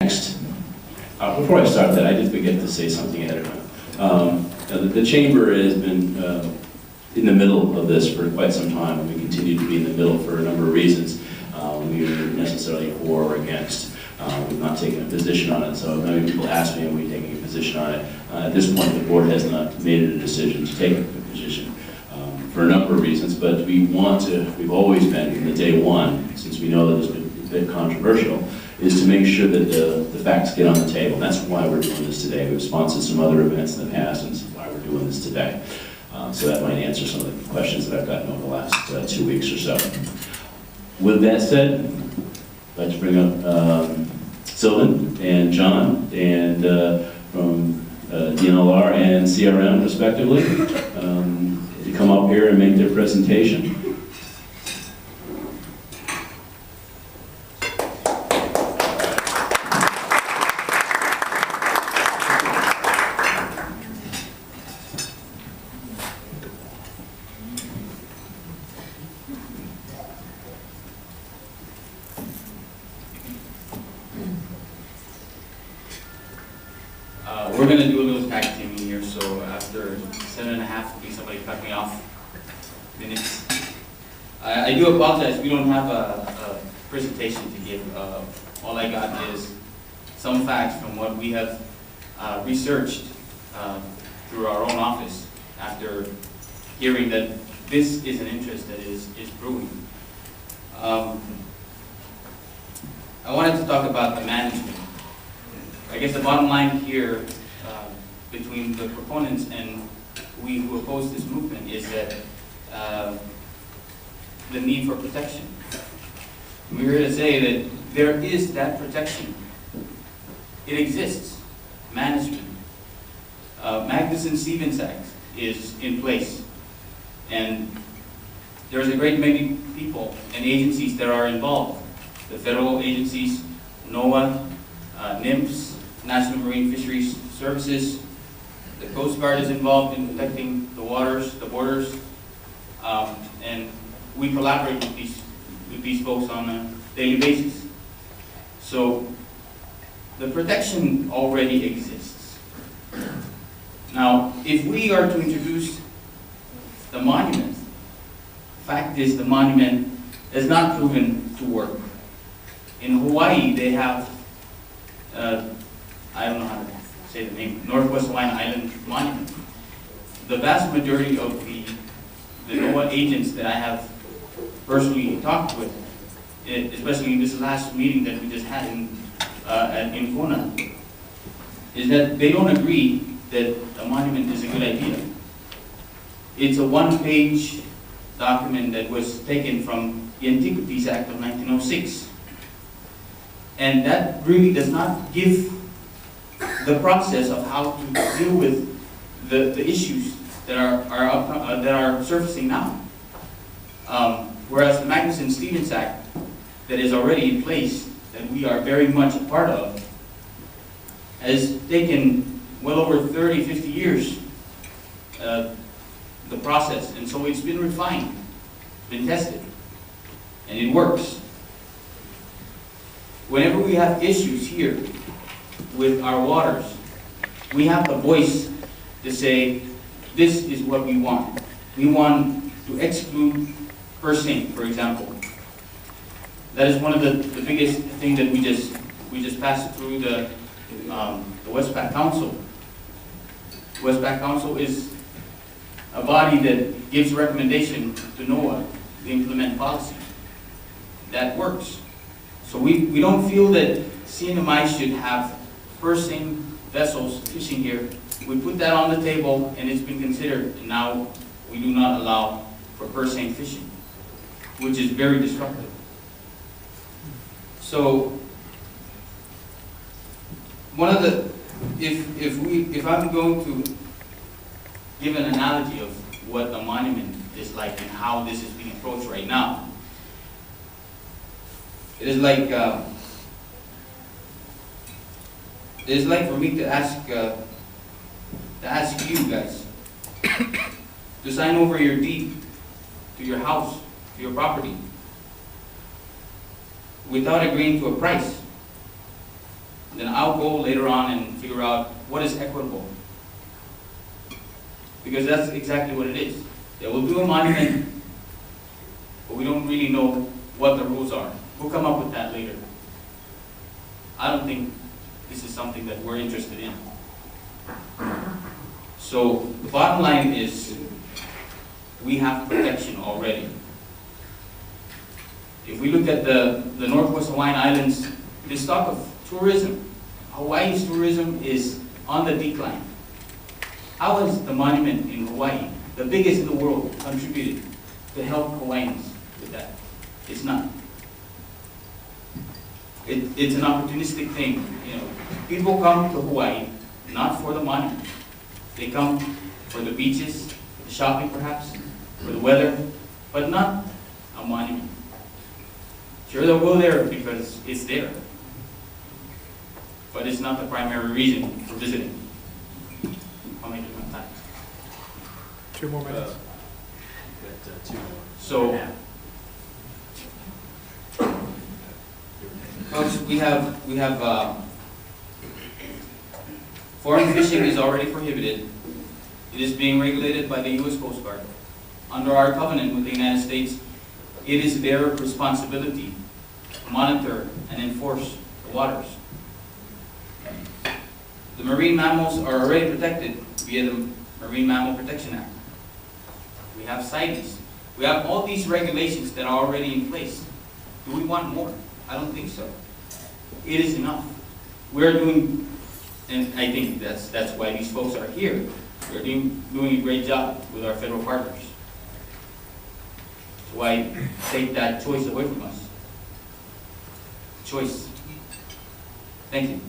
Next, before I start that, I did forget to say something ahead of time. The Chamber has been in the middle of this for quite some time, and we continue to be in the middle for a number of reasons. We are necessarily for or against. We've not taken a position on it, so many people ask me, are we taking a position on it? At this point, the board has not made a decision to take a position for a number of reasons, but we've always been, from the day one, since we know that it's been a bit controversial, is to make sure that the facts get on the table. And that's why we're doing this today. We've sponsored some other events in the past, and that's why we're doing this today. So that might answer some of the questions that I've gotten over the last 2 weeks or so. With that said, I'd like to bring up Sylvan and John and from DNLR and CRM, respectively, to come up here and make their presentation. We're going to do a little tag teaming here, so after 7.5, please somebody cut me off minutes. I do apologize, we don't have a presentation to give. All I got is some facts from what we have researched through our own office after hearing that this is an interest that is brewing. I wanted to talk about the management. I guess the bottom line here between the proponents and we who oppose this movement is that the need for protection. We're here to say that there is that protection. It exists. Management. Magnuson-Stevens Act is in place. And there's a great many people and agencies that are involved. The federal agencies, NOAA, NIMS, National Marine Fisheries Services. The Coast Guard is involved in protecting the waters, the borders, and we collaborate with these folks on a daily basis. So the protection already exists. Now, if we are to introduce the monument, the fact is the monument has not proven to work. In Hawaii, they have I don't know how to say the name, Northwest Hawaiian Island Monument. The vast majority of the NOAA agents that I have personally talked with, especially in this last meeting that we just had in Kona, is that they don't agree that a monument is a good idea. It's a one-page document that was taken from the Antiquities Act of 1906. And that really does not give the process of how to deal with the issues that are surfacing now. Whereas the Magnuson-Stevens Act that is already in place, that we are very much a part of, has taken well over 30, 50 years, the process. And so it's been refined, been tested, and it works. Whenever we have issues here with our waters, we have the voice to say, this is what we want. We want to exclude purseine, for example. That is one of the biggest things that we just passed through the Westpac Council. Westpac Council is a body that gives recommendation to NOAA to implement policy. That works. So we don't feel that CNMI should have purseine vessels fishing here. We put that on the table and it's been considered, and now we do not allow for purseine fishing, which is very disruptive. So one of the, if I'm going to give an analogy of what a monument is like and how this is being approached right now, it is like for me to ask you guys to sign over your deed to your house, to your property, without agreeing to a price. then I'll go later on and figure out what is equitable. Because that's exactly what it is. They will do a monument, but we don't really know what the rules are. We'll come up with that later. I don't think this is something that we're interested in. So the bottom line is, we have protection already. If we look at the Northwest Hawaiian Islands, this talk of tourism, Hawaii's tourism is on the decline. How has the monument in Hawaii, the biggest in the world, contributed to help Hawaiians with that? It's not. It's an opportunistic thing. You know, people come to Hawaii not for the monument. They come for the beaches, the shopping perhaps, for the weather, but not a monument. Sure, they'll go there because it's there, but it's not the primary reason for visiting. I'll make it my time. 2 more minutes. Got 2 more. So, folks, we have foreign fishing is already prohibited. It is being regulated by the U.S. Coast Guard. Under our covenant with the United States, it is their responsibility to monitor and enforce the waters. The marine mammals are already protected via the Marine Mammal Protection Act. We have CITES. We have all these regulations that are already in place. Do we want more? I don't think so. It is enough. We're doing, and I think that's why these folks are here. We're doing a great job with our federal partners. So why take that choice away from us? Choice. Thank you.